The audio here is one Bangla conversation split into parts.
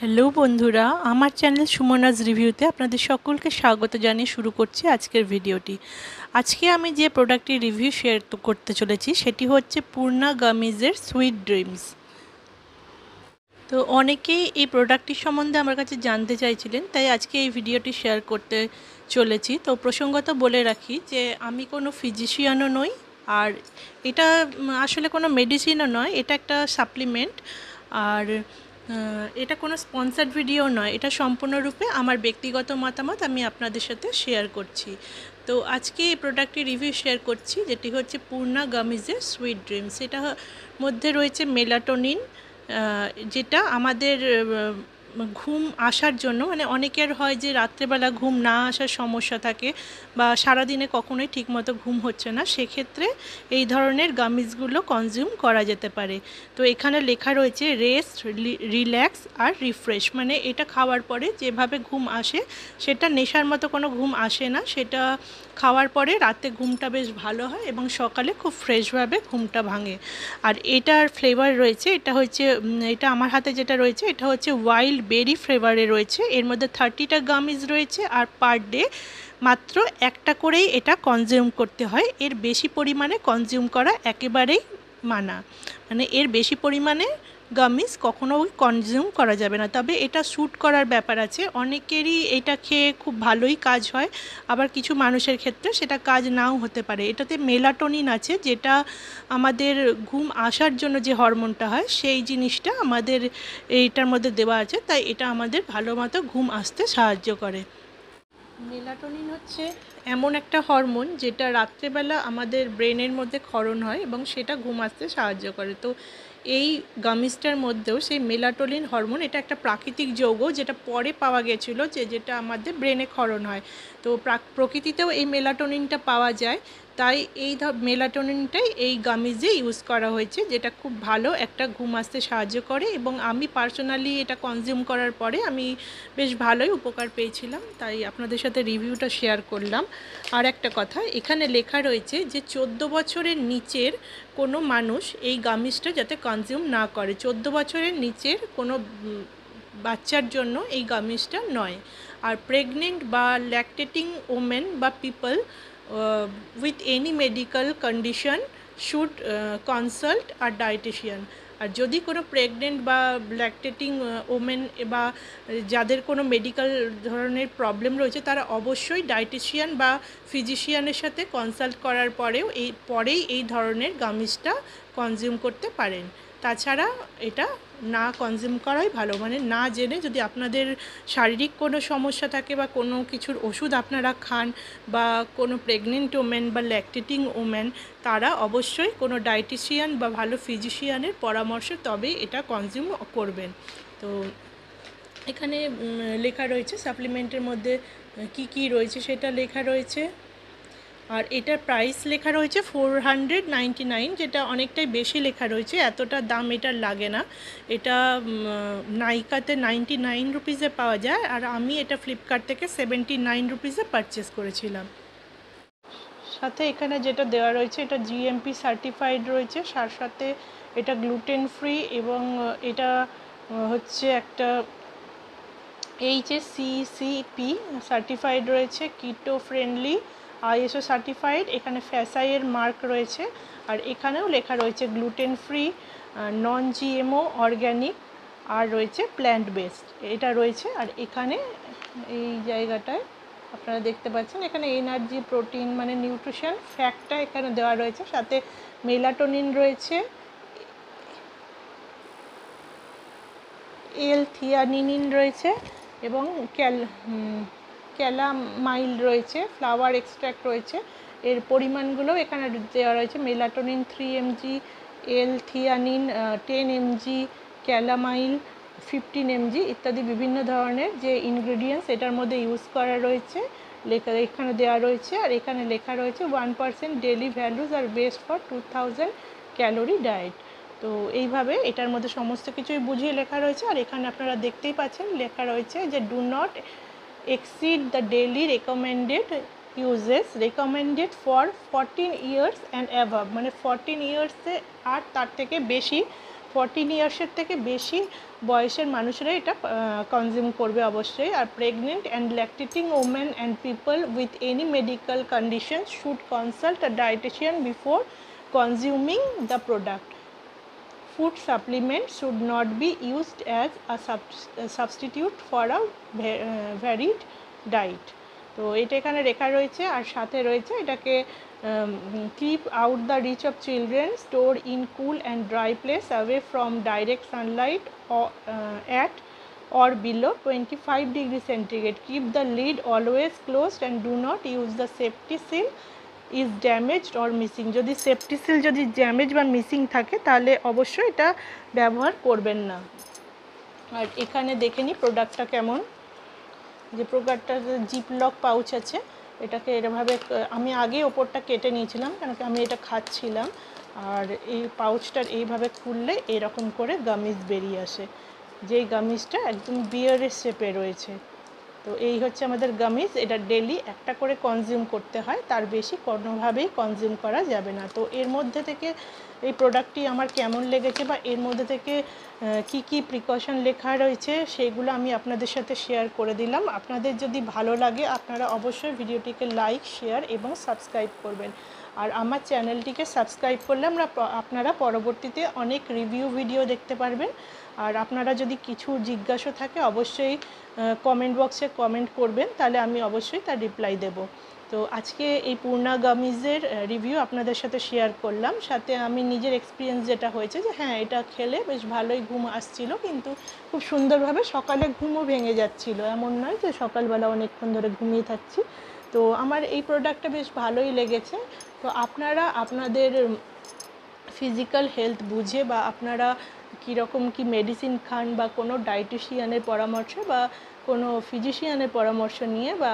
হ্যালো বন্ধুরা, আমার চ্যানেল সুমনাজ রিভিউতে আপনাদের সকলকে স্বাগত জানিয়ে শুরু করছি আজকের ভিডিওটি। আজকে আমি যে প্রোডাক্টটির রিভিউ শেয়ার করতে চলেছি সেটি হচ্ছে পূর্ণা গামিজের সুইট ড্রিমস। তো অনেকেই এই প্রোডাক্টটির সম্বন্ধে আমার কাছে জানতে চাইছিলেন, তাই আজকে এই ভিডিওটি শেয়ার করতে চলেছি। তো প্রসঙ্গত বলে রাখি যে আমি কোনো ফিজিশিয়ানও নই, আর এটা আসলে কোনো মেডিসিনও নয়, এটা একটা সাপ্লিমেন্ট। আর এটা কোনো স্পন্সার্ড ভিডিও নয়, এটা সম্পূর্ণরূপে আমার ব্যক্তিগত মতামত আমি আপনাদের সাথে শেয়ার করছি। তো আজকে এই প্রোডাক্টটি রিভিউ শেয়ার করছি, যেটি হচ্ছে পূর্ণা গামিজের সুইট ড্রিমস। এটার মধ্যে রয়েছে মেলাটোনিন, যেটা আমাদের ঘুম আসার জন্য, মানে অনেকের হয় যে রাত্রেবেলা ঘুম না আসার সমস্যা থাকে বা সারাদিনে কখনোই ঠিকমতো ঘুম হচ্ছে না, সেক্ষেত্রে এই ধরনের গামিজগুলো কনজিউম করা যেতে পারে। তো এখানে লেখা রয়েছে রেস্ট, রিল্যাক্স আর রিফ্রেশ, মানে এটা খাওয়ার পরে যেভাবে ঘুম আসে সেটা নেশার মতো কোনো ঘুম আসে না, সেটা খাওয়ার পরে রাতে ঘুমটা বেশ ভালো হয় এবং সকালে খুব ফ্রেশভাবে ঘুমটা ভাঙে। আর এটার ফ্লেভার রয়েছে, এটা আমার হাতে যেটা রয়েছে এটা হচ্ছে ওয়াইল্ড বেরি ফ্লেভারে রয়েছে। এর মধ্যে 30টা গামিজ রয়েছে আর পার ডে মাত্র একটা করেই এটা কনজিউম করতে হয়। এর বেশি পরিমাণে কনজিউম করা একেবারেই মানা, মানে এর বেশি পরিমাণে গামিজ কখনোই কনজিউম করা যাবে না। তবে এটা শ্যুট করার ব্যাপার আছে, অনেকেরই এটা খেয়ে খুব ভালোই কাজ হয়, আবার কিছু মানুষের ক্ষেত্রে সেটা কাজ নাও হতে পারে। এটাতে মেলাটোনিন আছে, যেটা আমাদের ঘুম আসার জন্য যে হরমোনটা হয় সেই জিনিসটা আমাদের এইটার মধ্যে দেওয়া আছে, তাই এটা আমাদের ভালো মতো ঘুম আসতে সাহায্য করে। মেলাটোনিন হচ্ছে এমন একটা হরমোন যেটা রাত্রেবেলা আমাদের ব্রেনের মধ্যে ক্ষরণ হয় এবং সেটা ঘুম আসতে সাহায্য করে। তো এই গামিজটার মধ্যেও সেই মেলাটোনিন হরমোন, এটা একটা প্রাকৃতিক যৌগ যেটা পরে পাওয়া গেছিলো, যেটা আমাদের ব্রেনে ক্ষরণ হয়। তো প্রকৃতিতেও এই মেলাটোনিনটা পাওয়া যায়, তাই এই মেলাটোনিনটাই এই গামিজে ইউজ করা হয়েছে, যেটা খুব ভালো একটা ঘুম আসতে সাহায্য করে। এবং আমি পার্সোনালি এটা কনজিউম করার পরে আমি বেশ ভালোই উপকার পেয়েছিলাম, তাই আপনাদের সাথে রিভিউটা শেয়ার করলাম। আর একটা কথা, এখানে লেখা রয়েছে যে 14 বছরের নিচের কোনো মানুষ এই গামিজটা যাতে কনজিউম না করে। 14 বছরের নিচের কোনো বাচ্চার জন্য এই গামিজটা নয়। আর প্রেগনেন্ট বা ল্যাকটেটিং ওমেন বা people with any medical condition should consult a dietitian. আর যদি কোনো প্রেগনেন্ট বা ল্যাকটেটিং ওমেন বা যাদের কোনো মেডিকেল ধরনের প্রবলেম রয়েছে, তারা অবশ্যই ডায়েটিশিয়ান বা ফিজিশিয়ানের সাথে কনসাল্ট করার পরেই এই ধরনের গামিজটা কনজিউম করতে পারেন। তাছাড়া এটা না কনজিউম করাই ভালো, মানে না জেনে, যদি আপনাদের শারীরিক কোনো সমস্যা থাকে বা কোনো কিছুর ওষুধ আপনারা খান, বা কোনো প্রেগনেন্ট ওমেন বা ল্যাকটেটিং ওমেন, তারা অবশ্যই কোনো ডায়েটিশিয়ান বা ভালো ফিজিশিয়ানের পরামর্শে তবেই এটা কনজিউম করবেন। তো এখানে লেখা রয়েছে সাপ্লিমেন্টের মধ্যে কি কি রয়েছে সেটা লেখা রয়েছে। আর এটার প্রাইস লেখা রয়েছে 499, যেটা অনেকটাই বেশি লেখা রয়েছে, এতটা দাম এটার লাগে না। এটা নাইকাতে 99 রুপিসে পাওয়া যায়, আর আমি এটা ফ্লিপকার্ট থেকে 79 রুপিসে পারচেস করেছিলাম। সাথে এখানে যেটা দেওয়া রয়েছে এটা জিএমপি সার্টিফাইড রয়েছে, সাথে এটা গ্লুটেন ফ্রি, এবং এটা হচ্ছে একটা HACCP সার্টিফাইড রয়েছে, কিটো ফ্রেন্ডলি, ISO সার্টিফাইড। এখানে ফ্যাসাইয়ের মার্ক রয়েছে, আর এখানেও লেখা রয়েছে gluten free, non GMO, organic, আর রয়েছে প্ল্যান্ট বেসড, এটা রয়েছে। আর এখানে এই জায়গাটায় আপনারা দেখতে পাচ্ছেন, এখানে এনার্জি, প্রোটিন, মানে নিউট্রিশন ফ্যাক্টটা এখানে দেওয়া রয়েছে, সাথে মেলাটোনিন রয়েছে, L-থিয়ানিন রয়েছে, এবং ক্যালামাইল রয়েছে, ফ্লাওয়ার এক্সট্র্যাক্ট রয়েছে। এর পরিমাণগুলো এখানে দেওয়া রয়েছে, মেলাটোনিন 3 mg, L-থিয়ানিন 10 mg, ক্যালামাইল 15 mg ইত্যাদি বিভিন্ন ধরনের যে ইনগ্রেডিয়েন্টস এটার মধ্যে ইউজ করা রয়েছে এখানে দেওয়া রয়েছে। আর এখানে লেখা রয়েছে 1% ডেইলি ভ্যালুজ আর বেস্ট ফর 2000 ক্যালোরি ডায়েট। তো এইভাবে এটার মধ্যে সমস্ত কিছুই বুঝিয়ে লেখা রয়েছে। আর এখানে আপনারা দেখতেই পাচ্ছেন লেখা রয়েছে যে do not exceed the daily recommended uses recommended for 14 years and above, মানে 14 ইয়ার্সে আর তার থেকে বেশি 14 ইয়ার্সের থেকে বেশি বয়সের মানুষরা এটা কনজিউম করবে অবশ্যই। আর pregnant and lactating women and people with any medical condition should consult a dietitian before consuming the product. Food supplements should not be used as a substitute for a varied diet. তো এটা এখানে লেখা রয়েছে, আর সাথে রয়েছে এটাকে keep out the reach of children, store in cool and dry place away from direct sunlight or at or below 25 degrees centigrade. Keep the lid always closed and do not use the safety seal is damaged or missing. যদি সেফটি সিল যদি ড্যামেজ বা মিসিং থাকে তাহলে অবশ্যই এটা ব্যবহার করবেন না। আর এখানে দেখে নিই প্রোডাক্টটা কেমন। যে প্রোডাক্টটা জিপলক পাউচ আছে, এটাকে এরভাবে আমি আগে ওপরটা কেটে নিয়েছিলাম কেন কি আমি এটা খাচ্ছিলাম। আর এই পাউচটার এইভাবে খুললে এরকম করে গামিজ বেরিয়ে আসে, যেই গামিজটা একদম বিয়ারের শেপে রয়েছে। তো এই হচ্ছে আমাদের গামিজ। এটা ডেলি একটা করে কনজিউম করতে হয়, তার বেশি কোনোভাবেই কনজিউম করা যাবে না। তো এর মধ্যে থেকে এই প্রোডাক্টটি আমার কেমন লেগেছে বা এর মধ্যে থেকে কি কি প্রিকশন লেখা রয়েছে সেগুলো আমি আপনাদের সাথে শেয়ার করে দিলাম। আপনাদের যদি ভালো লাগে আপনারা অবশ্যই ভিডিওটিকে লাইক, শেয়ার এবং সাবস্ক্রাইব করবেন। আর আমার চ্যানেলটিকে সাবস্ক্রাইব করলে আপনারা পরবর্তীতে অনেক রিভিউ ভিডিও দেখতে পারবেন। আর আপনারা যদি কিছু জিজ্ঞাসা থাকে অবশ্যই কমেন্ট বক্সে কমেন্ট করবেন, তাহলে আমি অবশ্যই তার রিপ্লাই দেব। তো আজকে এই পূর্ণা গামিজের রিভিউ আপনাদের সাথে শেয়ার করলাম। সাথে আমি নিজের এক্সপিরিয়েন্স যেটা হয়েছে যে হ্যাঁ এটা খেলে বেশ ভালোই ঘুম আসছিল, কিন্তু খুব সুন্দরভাবে সকালে ঘুমও ভেঙে যাচ্ছিল। এমন নয় যে সকালবেলা অনেকক্ষণ ধরে ঘুমিয়ে থাকছি। তো আমার এই প্রোডাক্টটা বেশ ভালোই লেগেছে। তো আপনারা আপনাদের ফিজিক্যাল হেলথ বুঝে বা আপনারা কীরকম কি মেডিসিন খান বা কোনো ডায়েটিশিয়ানের পরামর্শ বা কোনো ফিজিশিয়ানের পরামর্শ নিয়ে বা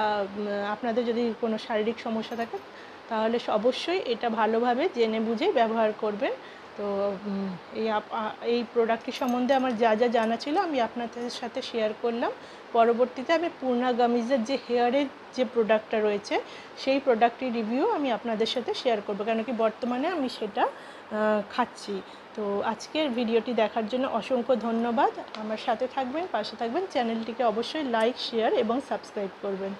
আপনাদের যদি কোনো শারীরিক সমস্যা থাকে তাহলে অবশ্যই এটা ভালোভাবে জেনে বুঝে ব্যবহার করবেন। তো এই প্রোডাক্টটি সম্বন্ধে আমার যা যা জানা ছিল আমি আপনাদের সাথে শেয়ার করলাম। পরবর্তীতে আমি পূর্ণা গামিজের যে হেয়ারের যে প্রোডাক্টটা রয়েছে সেই প্রোডাক্টটির রিভিউ আমি আপনাদের সাথে শেয়ার করব, কেন কি বর্তমানে আমি সেটা খাচ্ছি। তো আজকের ভিডিওটি দেখার জন্য অসংখ্য ধন্যবাদ। আমার সাথে থাকবেন, পাশে থাকবেন, চ্যানেলটিকে অবশ্যই লাইক, শেয়ার এবং সাবস্ক্রাইব করবেন।